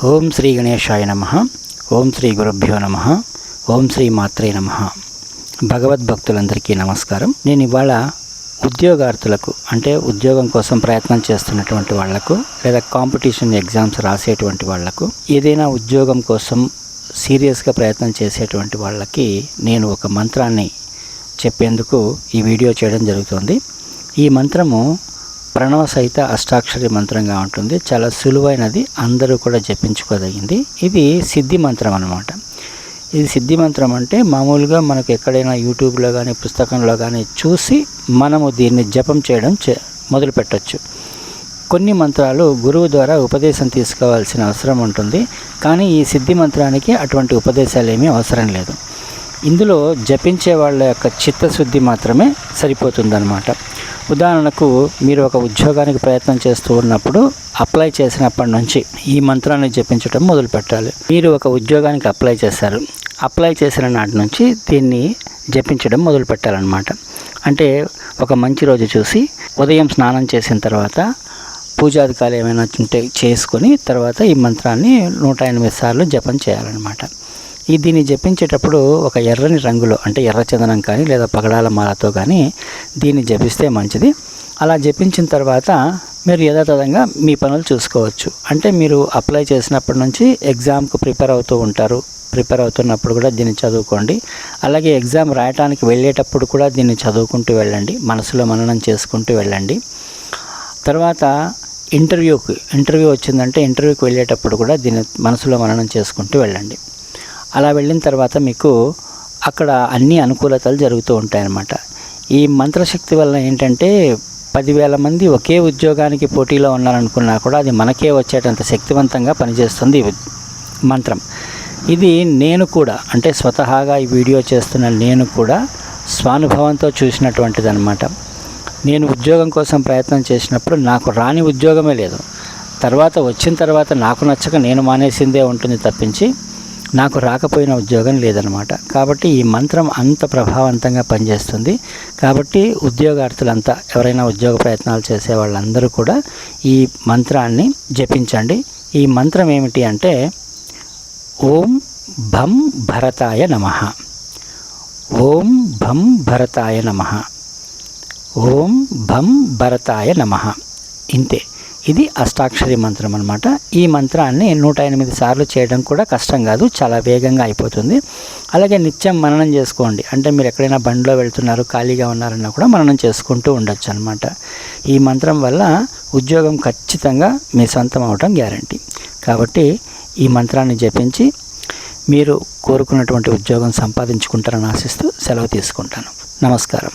ఓం శ్రీ గణేశాయ నమః. ఓం శ్రీ గురుభ్యో నమః. ఓం శ్రీ మాత్రే నమః. భగవద్భక్తులందరికీ నమస్కారం. నేను ఇవాళ ఉద్యోగార్థులకు అంటే ఉద్యోగం కోసం ప్రయత్నం చేస్తున్నటువంటి వాళ్లకు లేదా కాంపిటీషన్ ఎగ్జామ్స్ రాసేటువంటి వాళ్లకు ఏదైనా ఉద్యోగం కోసం సీరియస్గా ప్రయత్నం చేసేటువంటి వాళ్ళకి నేను ఒక మంత్రాన్ని చెప్పేందుకు ఈ వీడియో చేయడం జరుగుతుంది. ఈ మంత్రము ప్రణవ సహిత అష్టాక్షరి మంత్రంగా ఉంటుంది. చాలా సులువైనది, అందరూ కూడా జపించుకోదగింది. ఇది సిద్ధి మంత్రం అన్నమాట. ఇది సిద్ధి మంత్రం అంటే మామూలుగా మనకు ఎక్కడైనా యూట్యూబ్లో కానీ పుస్తకంలో కానీ చూసి మనము దీన్ని జపం చేయడం మొదలు పెట్టచ్చు. కొన్ని మంత్రాలు గురువు ద్వారా ఉపదేశం తీసుకోవాల్సిన అవసరం ఉంటుంది. కానీ ఈ సిద్ధి మంత్రానికి అటువంటి ఉపదేశాలు ఏమీ అవసరం లేదు. ఇందులో జపించే వాళ్ళ యొక్క చిత్తశుద్ధి మాత్రమే సరిపోతుందన్నమాట. ఉదాహరణకు మీరు ఒక ఉద్యోగానికి ప్రయత్నం చేస్తూ ఉన్నప్పుడు అప్లై చేసినప్పటి నుంచి ఈ మంత్రాన్ని జపించడం మొదలు పెట్టాలి. మీరు ఒక ఉద్యోగానికి అప్లై చేశారు. అప్లై చేసిన నాటి నుంచి దీన్ని జపించడం మొదలు పెట్టాలన్నమాట. అంటే ఒక మంచి రోజు చూసి ఉదయం స్నానం చేసిన తర్వాత పూజాధికాలు ఏమైనా ఉంటే చేసుకొని తర్వాత ఈ మంత్రాన్ని 108 సార్లు జపం చేయాలన్నమాట. దీన్ని జపించేటప్పుడు ఒక ఎర్రని రంగులో అంటే ఎర్రచందనం కానీ లేదా పగడాల మాలతో కానీ దీన్ని జపిస్తే మంచిది. అలా జపించిన తర్వాత మీరు యథాతథంగా మీ పనులు చూసుకోవచ్చు. అంటే మీరు అప్లై చేసినప్పటి నుంచి ఎగ్జామ్కు ప్రిపేర్ అవుతూ ఉంటారు. ప్రిపేర్ అవుతున్నప్పుడు కూడా దీన్ని చదువుకోండి. అలాగే ఎగ్జామ్ రాయటానికి వెళ్ళేటప్పుడు కూడా దీన్ని చదువుకుంటూ వెళ్ళండి. మనసులో మననం చేసుకుంటూ వెళ్ళండి. తర్వాత ఇంటర్వ్యూ వచ్చిందంటే ఇంటర్వ్యూకి వెళ్ళేటప్పుడు కూడా దీన్ని మనసులో మననం చేసుకుంటూ వెళ్ళండి. అలా వెళ్ళిన తర్వాత మీకు అక్కడ అన్ని అనుకూలతలు జరుగుతూ ఉంటాయన్నమాట. ఈ మంత్రశక్తి వల్ల ఏంటంటే 10,000 మంది ఒకే ఉద్యోగానికి పోటీలో ఉన్నారనుకున్నా కూడా అది మనకే వచ్చేటంత శక్తివంతంగా పనిచేస్తుంది ఈ మంత్రం. ఇది నేను కూడా అంటే స్వతహాగా ఈ వీడియో చేస్తున్న నేను కూడా స్వానుభవంతో చూసినటువంటిది అనమాట. నేను ఉద్యోగం కోసం ప్రయత్నం చేసినప్పుడు నాకు రాని ఉద్యోగమే లేదు. వచ్చిన తర్వాత నాకు నచ్చక నేను మానేసిందే ఉంటుంది తప్పించి నాకు రాకపోయిన ఉద్యోగం లేదనమాట. కాబట్టి ఈ మంత్రం అంత ప్రభావవంతంగా పనిచేస్తుంది. కాబట్టి ఉద్యోగార్థులంతా ఎవరైనా ఉద్యోగ ప్రయత్నాలు చేసే వాళ్ళందరూ కూడా ఈ మంత్రాన్ని జపించండి. ఈ మంత్రం ఏమిటి అంటే ఓం భం భరతాయ నమః, ఓం భం భరతాయ నమః, ఓం భం భరతాయ నమః. ఇంతే. ఇది అష్టాక్షరి మంత్రం అన్నమాట. ఈ మంత్రాన్ని 108 సార్లు చేయడం కూడా కష్టం కాదు, చాలా వేగంగా అయిపోతుంది. అలాగే నిత్యం మననం చేసుకోండి. అంటే మీరు ఎక్కడైనా బండిలో వెళ్తున్నారు, ఖాళీగా ఉన్నారన్నా కూడా మననం చేసుకుంటూ ఉండొచ్చు అనమాట. ఈ మంత్రం వల్ల ఉద్యోగం ఖచ్చితంగా మీ సొంతం అవడం గ్యారంటీ. కాబట్టి ఈ మంత్రాన్ని జపించి మీరు కోరుకున్నటువంటి ఉద్యోగం సంపాదించుకుంటారని ఆశిస్తూ సెలవు తీసుకుంటాను. నమస్కారం.